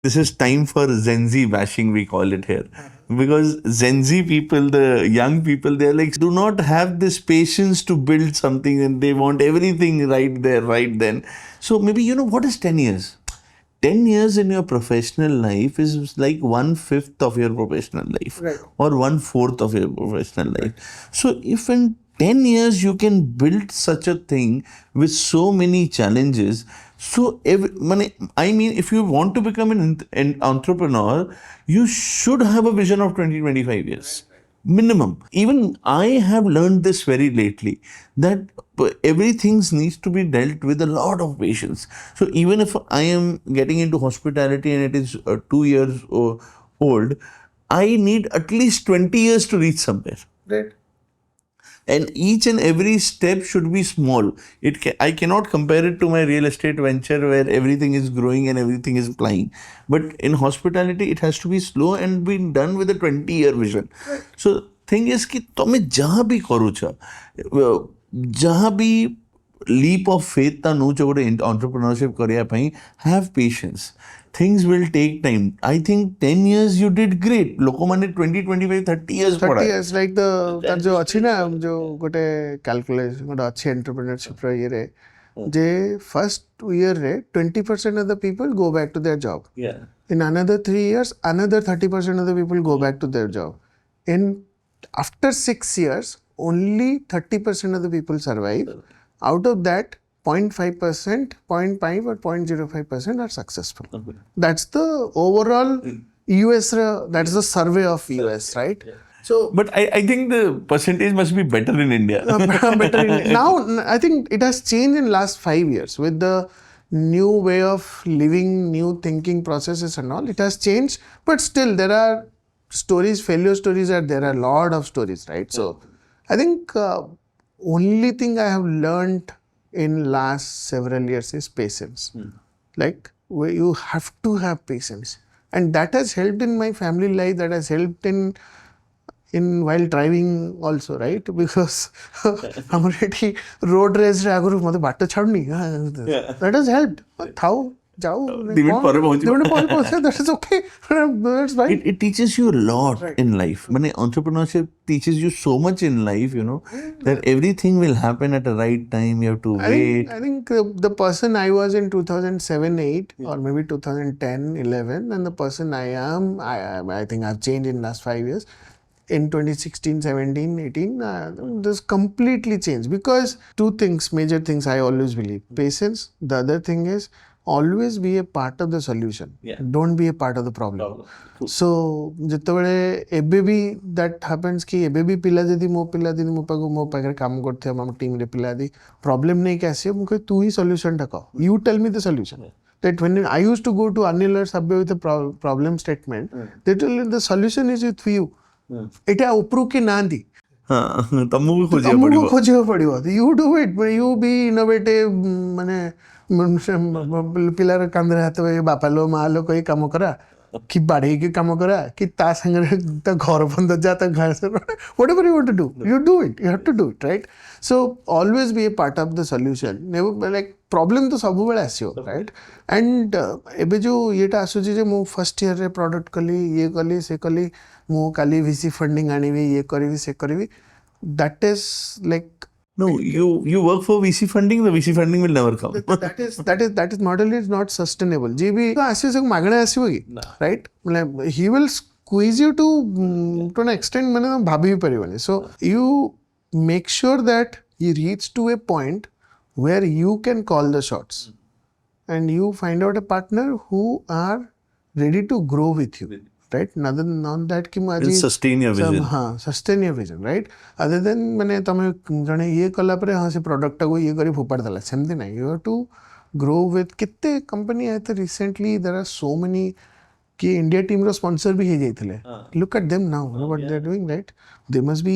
This is time for Gen Z bashing, we call it here. Because Gen Z people, the young people, they're like, do not have this patience to build something and they want everything right there, right then. So maybe, what is 10 years? 10 years in your professional life is like 1/5 of your professional life, Right. or 1/4 of your professional life. So if in 10 years you can build such a thing with so many challenges, so I mean, if you want to become an entrepreneur, you should have a vision of 20-25 years minimum. Even I have learned this very lately, that everything needs to be dealt with a lot of patience. So even if I am getting into hospitality and it is 2 years old, I need at least 20 years to reach somewhere. Right. And each and every step should be small. I cannot compare it to my real estate venture where everything is growing and everything is flying. But in hospitality, it has to be slow and be done with a 20-year vision. So thing is कि तमे जहाँ भी करूचा, जहाँ भी leap of faith ता नूच गोटे entrepreneurship करिया पई, have patience. Things will take time. I think 10 years you did great. लोको माने 20, 25, 30 years 30 years like तार जो अच्छी ना जो गोटे calculation गोटे अच्छी entrepreneurship रो ये रे जे first year रे 20% of the people go back to their job. Yeah. In another 3 years, another 30% of the people go back to their job. After 6 years, only 30% of the people survive. Out of that, 0.5%, 0.5 or 0.05% are successful. Okay. That's the overall US, that's the survey of US, right? So, But I think the percentage must be better in India. better now, I think it has changed in last 5 years with the new way of living, new thinking processes and all. It has changed, but still there are stories, failure stories are there are a lot of stories, right? So I think only thing I have learned in last several years is patience. Like you have to have patience, and that has helped in my family life. That has helped in while driving also, right? Because I'm already road race aguru mate bato chadni. That has helped. Thao jao. That is okay. That's fine. It teaches you a lot in life. Entrepreneurship teaches you so much in life, that everything will happen at the right time. You have to wait. I think the person I was in 2007-8 or maybe 2010-11 and the person I am, I think I've changed in last 5 years. In 2016-17-18, this completely changed because two things, major things I always believe. Patience. The other thing is always be a part of the solution. Yeah. Don't be a part of the problem. So, जेतबले एबे भी that happens कि एबे भी पिला जदी मो पाखरे काम करथे हम टीम रे पिला दी problem नहीं कैसे मुके तू ही solution ढका. You tell me the solution. That when I used to go to Anil or Sabbe with a problem statement, they tell me the solution is with you. ଏଟା ଉପରୁ କି ନାହାନ୍ତି ତମକୁ ଖୋଜିବାକୁ ପଡିବ you do it you be innovative ମାନେ ପିଲାର କାନ୍ଧରେ ହାତ ବାପା लो ମା लो କହି କାମ କରା କି ବାଢେଇକି କାମ କରା କି ତା ସାଙ୍ଗରେ ତା ଘର ବନ୍ଦ ଯା ତା ଘାସ whatever you want to do you do it you have to do it right so always be a part of the solution never like problem ତ ସବୁବେଳେ ଆସିବ right and ଏବେ ଯୋଉ ଇଏଟା ଆସୁଛି ଯେ ମୁଁ ଫର୍ଷ୍ଟ ଇୟର ରେ ପ୍ରଡକ୍ଟ କଲି ଇଏ କଲି ସେ କଲି ମୁଁ କାଲି VC funding ଆଣିବି ଇଏ କରିବି ସେ କରିବି that is like no you work for VC funding, the VC funding will never come. that is model is not sustainable जे भी ଆସିବ ସେ ମାଗଣା ଆସିବ କି right ମାନେ he will squeeze you to an extent ମାନେ ଭାବି ବି ପାରିବନି so you make sure that you reach to a point where you can call the shots and you find out a partner who are ready to grow with you right not that कि Will sustain your vision. हाँ sustain your vision right other than मैंने तमें जने ये कला पर हाँ से product को ये करी फोपाड़ दला सेमती नहीं you have to grow with कितने company आए थे recently there are so many कि India team रो sponsor भी ही जाते ले look at them now what they are doing right they must be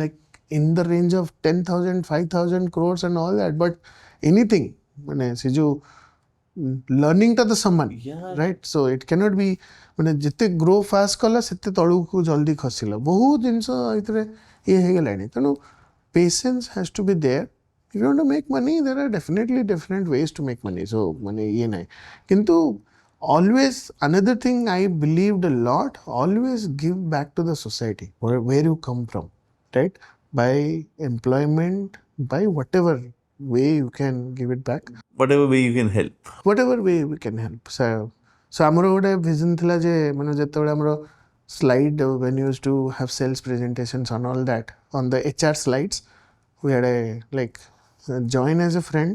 like in the range of 10,000 5,000 crores and all that but anything मैंने से जो learning टा तो समान right so it cannot be मैंने जितने grow fast कला सितने तड़ू को जल्दी खसिला बहुत जिनसा इतने ये है क्या लाइने तो patience has to be there if you want to make money there are definitely different ways to make money so मैंने ये नहीं किंतु always another thing I believed a lot, always give back to the society where you come from, right? By employment, by whatever way you can give it back, whatever way you can help. whatever way we can help. So ଆମର ଗୋଟେ vision ଥିଲା ଯେ ମାନେ ଯେତେବେଳେ ଆମର slide when you used to have sales presentations and all that on the HR slides, we had a like join as a friend,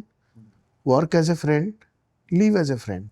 work as a friend, leave as a friend.